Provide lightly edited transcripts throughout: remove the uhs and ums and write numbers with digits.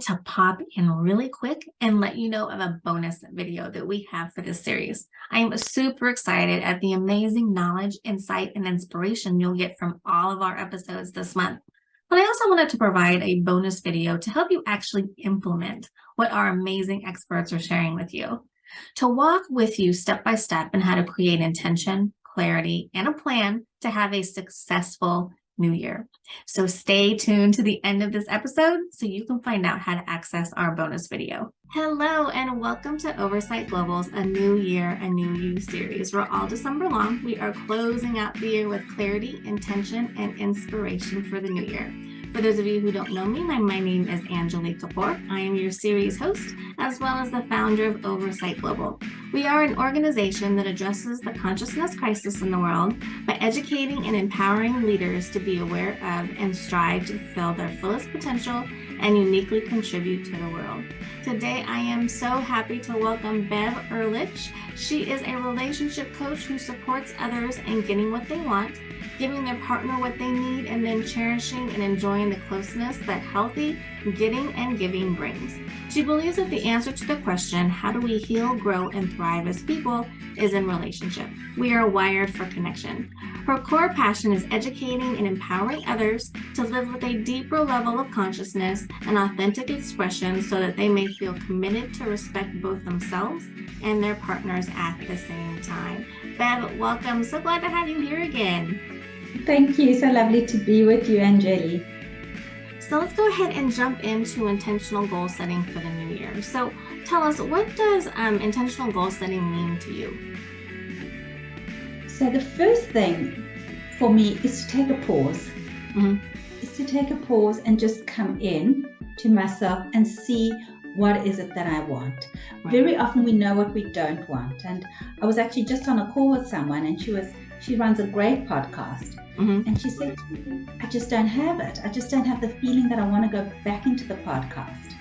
wanted to pop in really quick and let you know of a bonus video that we have for this series. I am super excited at the amazing knowledge, insight, and inspiration you'll get from all of our episodes this month. But I also wanted to provide a bonus video to help you actually implement what our amazing experts are sharing with you. To walk with you step by step in how to create intention, clarity, and a plan to have a successful new year. So stay tuned to the end of this episode so you can find out how to access our bonus video. Hello and welcome to Oversight Global's A New Year, A New You series, where all December long we are closing out the year with clarity, intention, and inspiration for the new year. For those of you who don't know me, my name is Angelique Kapoor. I am your series host, as well as the founder of Oversight Global. We are an organization that addresses the consciousness crisis in the world by educating and empowering leaders to be aware of and strive to fulfill their fullest potential and uniquely contribute to the world. Today, I am so happy to welcome Bev Ehrlich. She is a relationship coach who supports others in getting what they want, giving their partner what they need, and then cherishing and enjoying the closeness that healthy getting and giving brings. She believes that the answer to the question, how do we heal, grow, and thrive as people, is in relationship. We are wired for connection. Her core passion is educating and empowering others to live with a deeper level of consciousness and authentic expression so that they may feel committed to respect both themselves and their partners at the same time. Bev, welcome. So glad to have you here again. Thank you. So lovely to be with you, Angeli. So let's go ahead and jump into intentional goal setting for the new year. So tell us, what does intentional goal setting mean to you? So the first thing for me is to take a pause. Is to take a pause and just come in to myself and see what is it that I want. Right. Very often we know what we don't want. And I was actually just on a call with someone, and she runs a great podcast. And she said to me, I just don't have it. I just don't have the feeling that I want to go back into the podcast.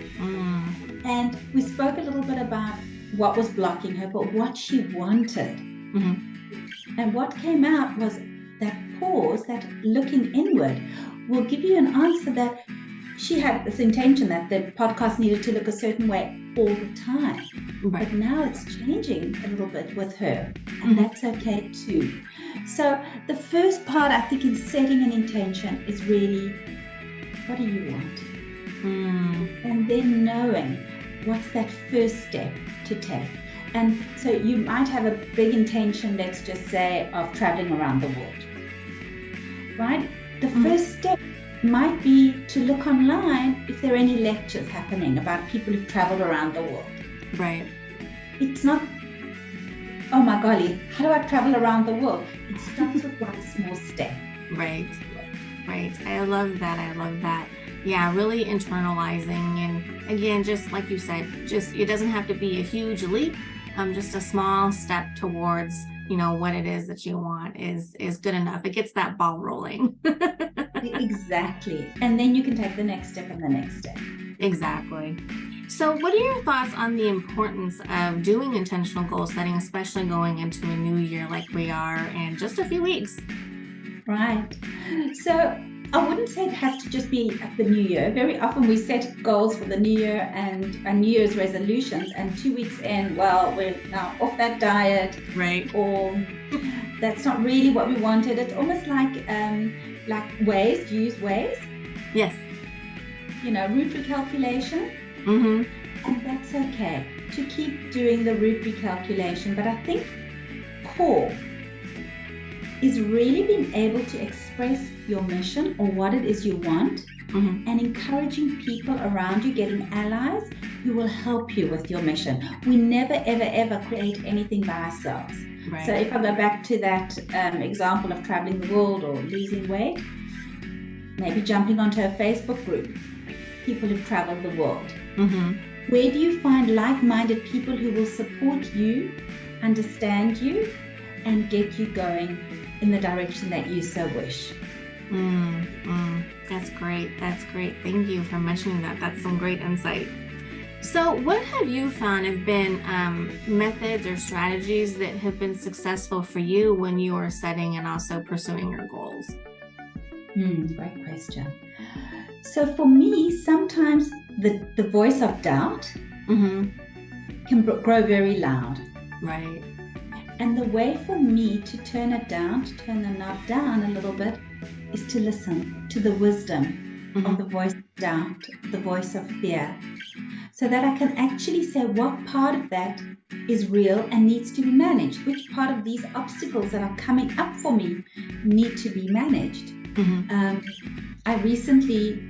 And we spoke a little bit about what was blocking her, but what she wanted. And what came out was that pause, that looking inward, will give you an answer that she had this intention that the podcast needed to look a certain way all the time. Right. But now it's changing a little bit with her, and that's okay too. So the first part, I think, in setting an intention is really, what do you want? And then knowing what's that first step to take. And so you might have a big intention, let's just say, of traveling around the world, right? The first step might be to look online if there are any lectures happening about people who've traveled around the world. Right. It's not, oh my golly, how do I travel around the world? It starts with one small step. Right. I love that. Yeah, really internalizing. And again, just like you said, it doesn't have to be a huge leap. Just a small step towards, what it is that you want is good enough. It gets that ball rolling. Exactly. And then you can take the next step and the next step. Exactly. So what are your thoughts on the importance of doing intentional goal setting, especially going into a new year like we are in just a few weeks? Right. So I wouldn't say it has to just be at the new year. Very often we set goals for the new year and New Year's resolutions, and 2 weeks in, well, we're now off that diet. Right. Or that's not really what we wanted. It's almost like Waze. Do you use Waze? Yes. Route recalculation. And that's okay to keep doing the route recalculation. But I think core is really being able to express your mission or what it is you want, and encouraging people around you, getting allies who will help you with your mission. We never, ever, ever create anything by ourselves. Right. So if I go back to that example of traveling the world or losing weight, maybe jumping onto a Facebook group, people who've traveled the world. Where do you find like-minded people who will support you, understand you, and get you going in the direction that you so wish? That's great. Thank you for mentioning that. That's some great insight. So what have you found have been methods or strategies that have been successful for you when you are setting and also pursuing your goals? Great question. So for me, sometimes the voice of doubt can grow very loud. Right. And the way for me to turn it down, to turn the knob down a little bit, is to listen to the wisdom of the voice of doubt, the voice of fear, so that I can actually say what part of that is real and needs to be managed, which part of these obstacles that are coming up for me need to be managed. I recently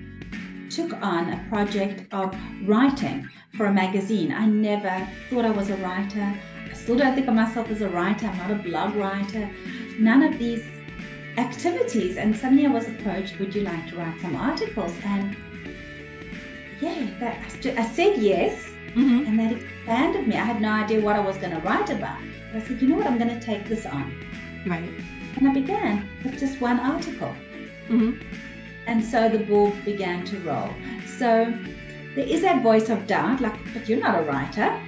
took on a project of writing for a magazine. I never thought I was a writer. I still don't think of myself as a writer. I'm not a blog writer. None of these activities. And suddenly I was approached, would you like to write some articles? And I said yes. And that expanded me. I had no idea what I was going to write about. But I said, you know what, I'm going to take this on. Right. And I began with just one article. And so the ball began to roll. So there is that voice of doubt, like, but you're not a writer.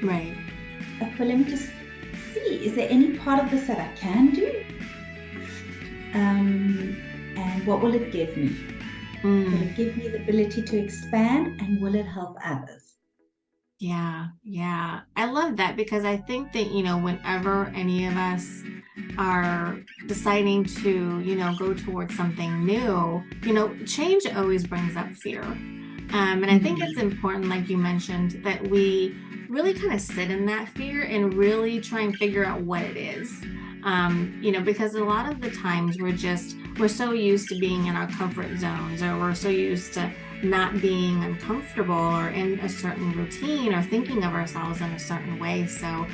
Right. But let me just see, is there any part of this that I can do? And what will it give me? Will it give me the ability to expand, and will it help others? Yeah. I love that, because I think that, whenever any of us are deciding to, go towards something new, change always brings up fear. And I think it's important, like you mentioned, that we really kind of sit in that fear and really try and figure out what it is. Because a lot of the times we're so used to being in our comfort zones, or we're so used to not being uncomfortable or in a certain routine or thinking of ourselves in a certain way. So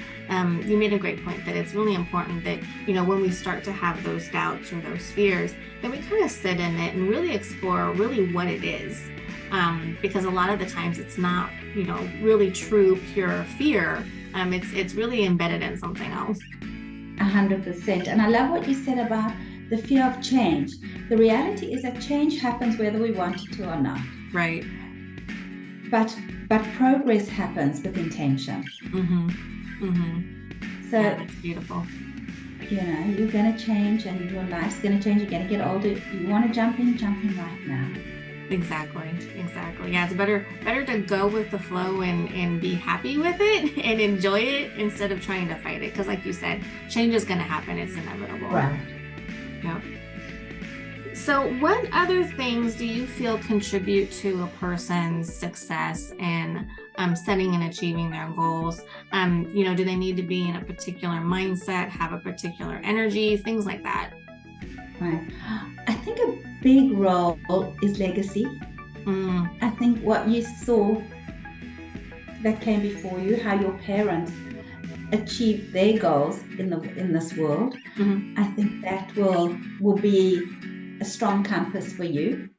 you made a great point that it's really important that, when we start to have those doubts or those fears, that we kind of sit in it and really explore really what it is. Because a lot of the times it's not, really true, pure fear. It's really embedded in something else. 100%. And I love what you said about the fear of change. The reality is that change happens whether we want it to or not. Right. But progress happens with intention. So that's beautiful. You're going to change, and your life's going to change. You're going to get older. You want to jump in right now. Exactly. Yeah, it's better to go with the flow and be happy with it and enjoy it instead of trying to fight it. Because like you said, change is going to happen. It's inevitable. Right. Yep. So what other things do you feel contribute to a person's success in setting and achieving their goals? Do they need to be in a particular mindset, have a particular energy, things like that? Right. I think a big role is legacy. I think what you saw that came before you, how your parents achieved their goals in this world, I think that will be a strong compass for you,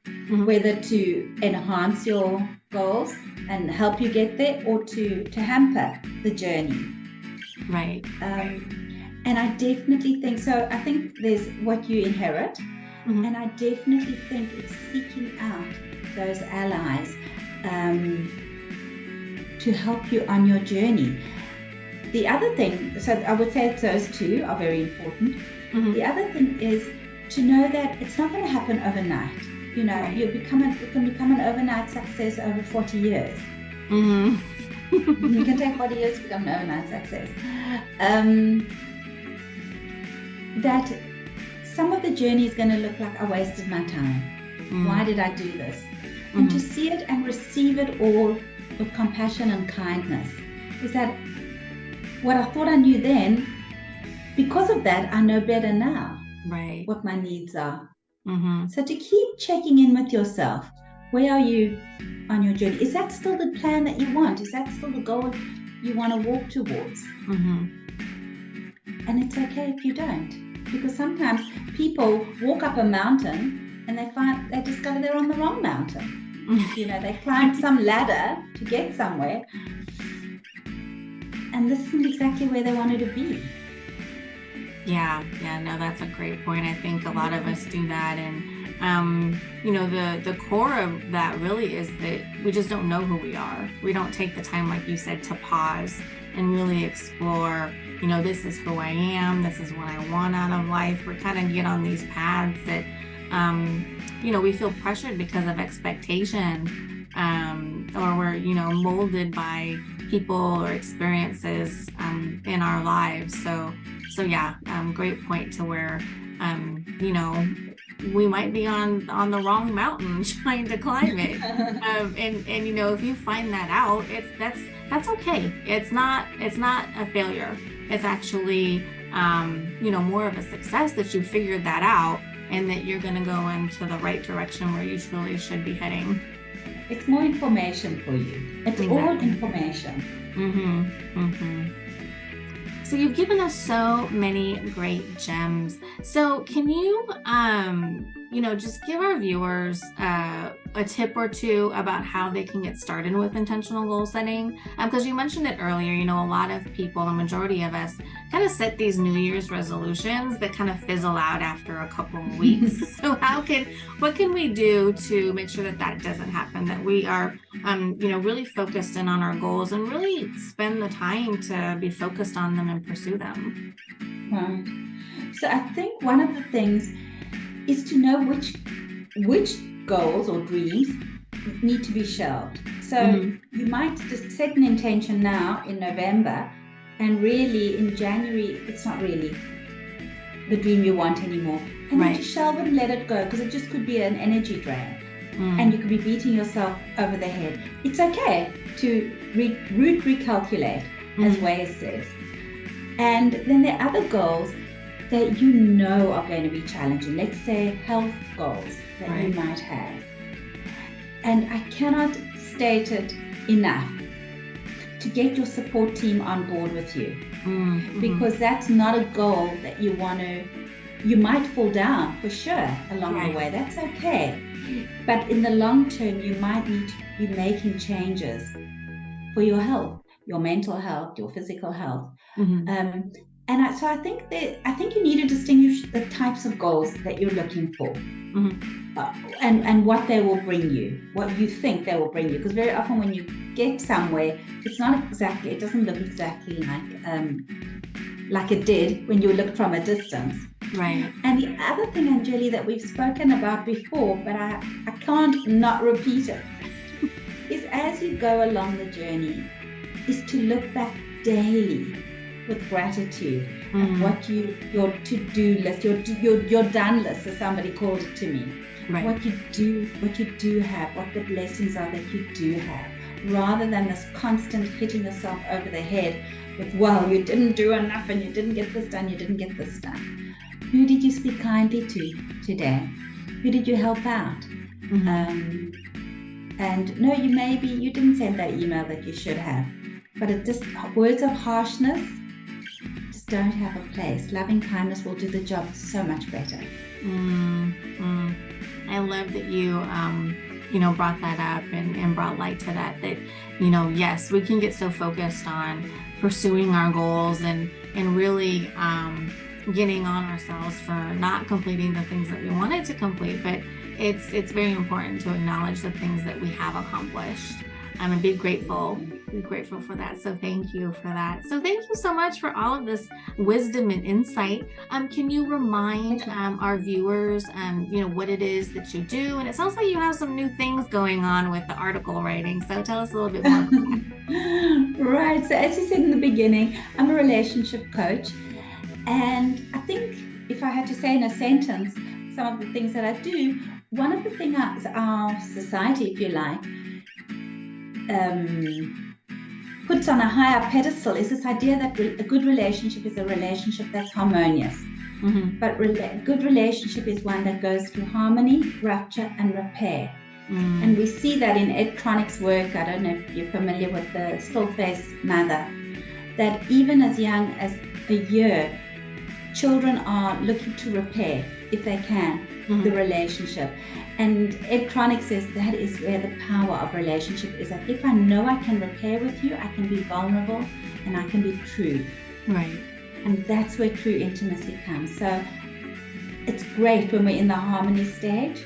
whether to enhance your goals and help you get there, or to hamper the journey. Right. And I definitely think so. I think there's what you inherit, and I definitely think it's seeking out those allies to help you on your journey. The other thing, so I would say those two are very important. The other thing is to know that it's not going to happen overnight. You can become an overnight success over 40 years. You can take 40 years to become an overnight success. That some of the journey is going to look like I wasted my time. Why did I do this? And to see it and receive it all with compassion and kindness. Is that what I thought I knew then, because of that, I know better now. Right. What my needs are. So to keep checking in with yourself, where are you on your journey? Is that still the plan that you want? Is that still the goal you want to walk towards? And it's okay if you don't, because sometimes people walk up a mountain and they discover they're on the wrong mountain. They climb some ladder to get somewhere, and this isn't exactly where they wanted to be. Yeah, no, that's a great point. I think a lot of us do that. And, the core of that really is that we just don't know who we are. We don't take the time, like you said, to pause and really explore, this is who I am. This is what I want out of life. We kind of get on these paths that, we feel pressured because of expectation or we're, molded by people or experiences in our lives. So yeah, great point to where, we might be on the wrong mountain trying to climb it. And if you find that out, that's okay. It's not a failure. It's actually, more of a success that you figured that out and that you're going to go into the right direction where you truly should be heading. It's more information for you. It's all information. So you've given us so many great gems. So can you, just give our viewers a tip or two about how they can get started with intentional goal setting? Because you mentioned it earlier, a lot of people, the majority of us, kind of set these New Year's resolutions that kind of fizzle out after a couple of weeks. So what can we do to make sure that doesn't happen, that we are, really focused in on our goals and really spend the time to be focused on them and pursue them? Right. So I think one of the things is to know which goals or dreams need to be shelved. So you might just set an intention now in November, and really in January it's not really the dream you want anymore, and then just shelve it and let it go, because it just could be an energy drain. And you could be beating yourself over the head. It's okay to recalculate, as Wes says. And then there are other goals that are going to be challenging. Let's say health goals that you might have. And I cannot state it enough, to get your support team on board with you. Because that's not a goal that you might fall down for sure along the way. That's okay. But in the long term, you might need to be making changes for your health, your mental health, your physical health. So I think you need to distinguish the types of goals that you're looking for, and what they will bring you, what you think they will bring you. Because very often when you get somewhere, it doesn't look exactly like it did when you looked from a distance. Right. And the other thing, Anjali, that we've spoken about before, but I can't not repeat it, is as you go along the journey, is to look back daily with gratitude at what your to-do list, your done list, as somebody called it to me. Right. What you do have, what the blessings are that you do have, rather than this constant hitting yourself over the head with, well, you didn't do enough and you didn't get this done, you didn't get this done. Who did you speak kindly to today? Who did you help out? And no, you didn't send that email that you should have. But words of harshness just don't have a place. Loving kindness will do the job so much better. I love that you brought that up and brought light to that, yes, we can get so focused on pursuing our goals and really getting on ourselves for not completing the things that we wanted to complete. But it's very important to acknowledge the things that we have accomplished and be grateful for that. So thank you for that. So thank you so much for all of this wisdom and insight. Can you remind our viewers, what it is that you do? And it sounds like you have some new things going on with the article writing. So tell us a little bit more about that. Right. So as you said in the beginning, I'm a relationship coach. And I think if I had to say in a sentence some of the things that I do, one of the things our society, if you like, puts on a higher pedestal is this idea that a good relationship is a relationship that's harmonious. But a good relationship is one that goes through harmony, rupture, and repair. And we see that in Ed Cronick's work. I don't know if you're familiar with the still-face mother, that even as young as a year, children are looking to repair, if they can, the relationship. And Ed Cronick says that is where the power of relationship is. That if I know I can repair with you, I can be vulnerable and I can be true. Right. And that's where true intimacy comes. So it's great when we're in the harmony stage,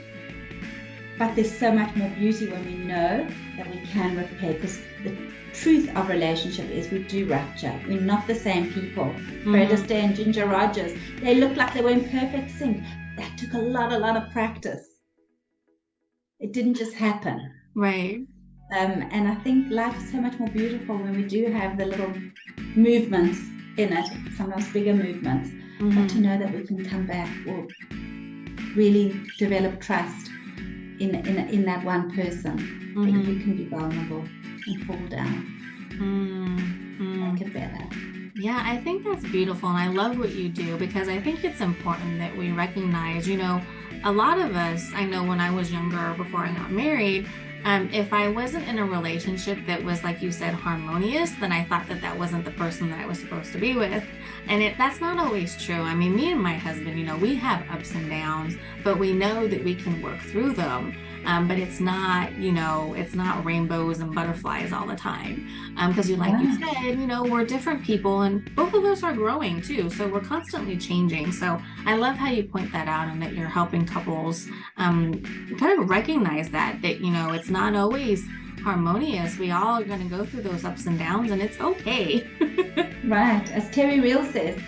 but there's so much more beauty when we know that we can repair, because the truth of relationship is we do rupture. We're not the same people. Fred Astaire and Ginger Rogers, they looked like they were in perfect sync. That took a lot of practice. It didn't just happen. Right. And I think life is so much more beautiful when we do have the little movements in it, sometimes bigger movements, but to know that we can come back or really develop trust in that one person, that you can be vulnerable and fall down. Make it better. Yeah, I think that's beautiful. And I love what you do, because I think it's important that we recognize, you know, a lot of us, I know when I was younger, before I got married, if I wasn't in a relationship that was, like you said, harmonious, then I thought that that wasn't the person that I was supposed to be with. And that's not always true. I mean, me and my husband, you know, we have ups and downs, but we know that we can work through them. But it's not, you know, it's not rainbows and butterflies all the time. Because like you said, you know, we're different people, and both of us are growing too. So we're constantly changing. So I love how you point that out, and that you're helping couples kind of recognize that, you know, it's not always harmonious. We all are going to go through those ups and downs, and it's okay. Right. As Terry Real says,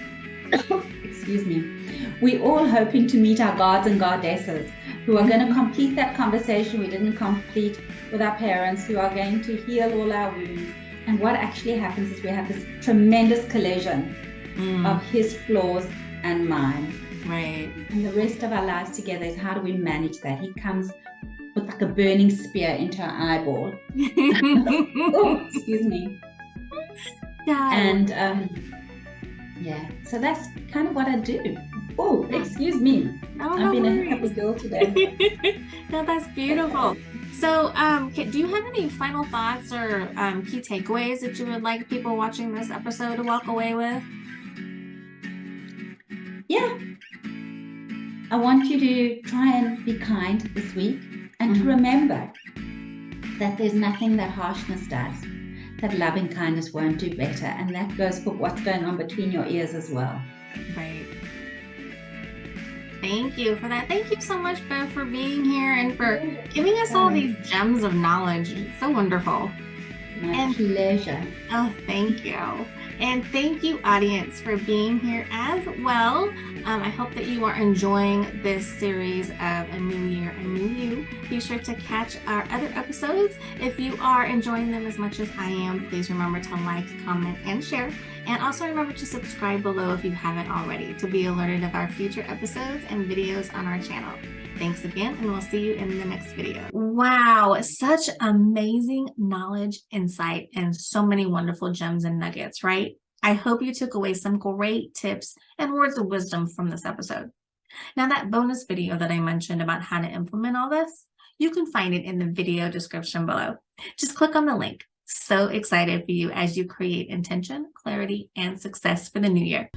excuse me, we're all hoping to meet our gods and goddesses who are going to complete that conversation we didn't complete with our parents, who are going to heal all our wounds. And what actually happens is we have this tremendous collision of his flaws and mine. Right. And the rest of our lives together is, how do we manage that? He comes with like a burning spear into our eyeball. Oh, excuse me. Yeah. And yeah, so that's kind of what I do. Oh, excuse me. I've been a happy girl today. No, that's beautiful. So, do you have any final thoughts or key takeaways that you would like people watching this episode to walk away with? Yeah. I want you to try and be kind this week, and to remember that there's nothing that harshness does that loving kindness won't do better. And that goes for what's going on between your ears as well. Right. Thank you for that. Thank you so much, Bev, for being here and for giving us all these gems of knowledge. It's so wonderful. My pleasure. Oh, thank you. And thank you, audience, for being here as well. I hope that you are enjoying this series of A New Year, A New You. Be sure to catch our other episodes. If you are enjoying them as much as I am, please remember to like, comment, and share. And also remember to subscribe below if you haven't already, to be alerted of our future episodes and videos on our channel. Thanks again, and we'll see you in the next video. Wow, such amazing knowledge, insight, and so many wonderful gems and nuggets, right? I hope you took away some great tips and words of wisdom from this episode. Now, that bonus video that I mentioned about how to implement all this, you can find it in the video description below. Just click on the link. So excited for you as you create intention, clarity, and success for the new year.